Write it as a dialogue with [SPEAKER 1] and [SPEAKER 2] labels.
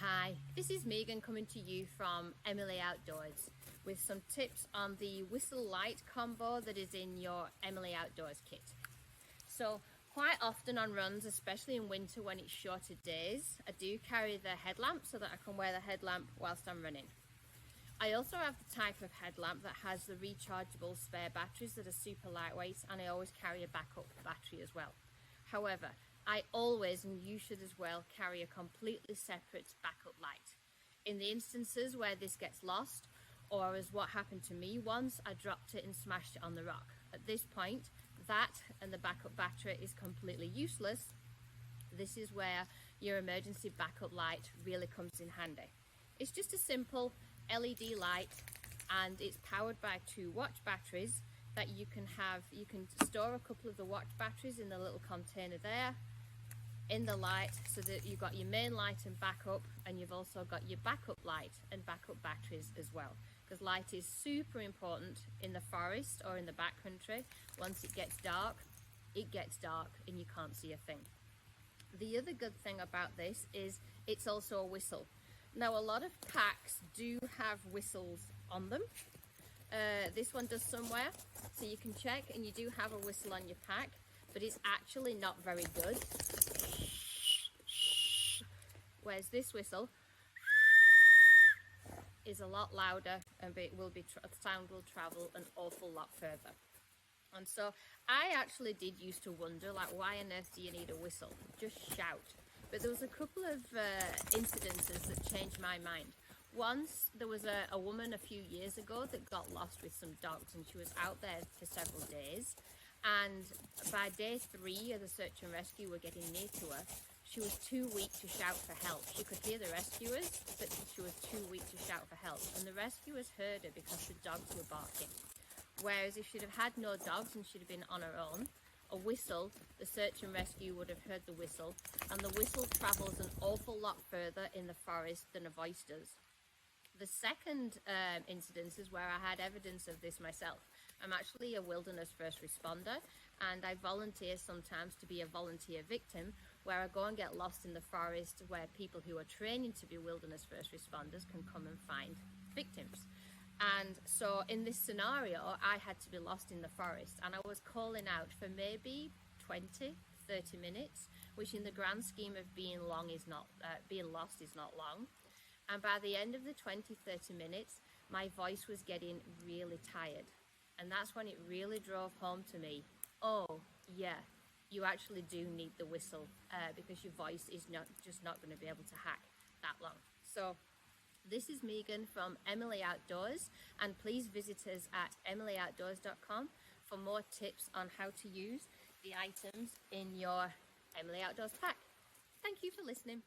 [SPEAKER 1] Hi, this is Megan coming to you from Emelee Outdoors with some tips on the whistle light combo that is in your Emelee Outdoors kit. So quite often on runs, especially in winter when it's shorter days, I do carry the headlamp so that I can wear the headlamp whilst I'm running. I also have the type of headlamp that has the rechargeable spare batteries that are super lightweight, and I always carry a backup battery as well. However, I always, and you should as well, carry a completely separate backup light. In the instances where this gets lost, or as what happened to me once, I dropped it and smashed it on the rock. At this point, that and the backup battery is completely useless. This is where your emergency backup light really comes in handy. It's just a simple LED light, and it's powered by 2 watch batteries that you can have. You can store a couple of the watch batteries in the little container there in the light, so that you've got your main light and backup, and you've also got your backup light and backup batteries as well, because light is super important in the forest or in the backcountry. Once it gets dark and you can't see a thing. The other good thing about this is it's also a whistle. Now, a lot of packs do have whistles on them. This one does somewhere, so you can check, and you do have a whistle on your pack, but it's actually not very good. Whereas this whistle is a lot louder, and the sound will travel an awful lot further. And so I actually did used to wonder, like, why on earth do you need a whistle? Just shout. But there was a couple of incidences that changed my mind. Once there was a woman a few years ago that got lost with some dogs, and she was out there for several days, and by day 3 of the search and rescue were getting near to her, she was too weak to shout for help. She could hear the rescuers, but she was too weak to shout for help, and the rescuers heard her because the dogs were barking. Whereas if she'd have had no dogs and she'd have been on her own, a whistle, the search and rescue would have heard the whistle, and the whistle travels an awful lot further in the forest than a voice does. The second incident is where I had evidence of this myself. I'm actually a wilderness first responder, and I volunteer sometimes to be a volunteer victim, where I go and get lost in the forest, where people who are training to be wilderness first responders can come and find victims. And so in this scenario, I had to be lost in the forest, and I was calling out for maybe 20-30 minutes, which in the grand scheme of being lost is not long. And by the end of the 20-30 minutes, my voice was getting really tired. And that's when it really drove home to me, oh yeah, you actually do need the whistle, because your voice is not going to be able to hack that long. So this is Megan from Emelee Outdoors, and please visit us at emeleeoutdoors.com for more tips on how to use the items in your Emelee Outdoors pack. Thank you for listening.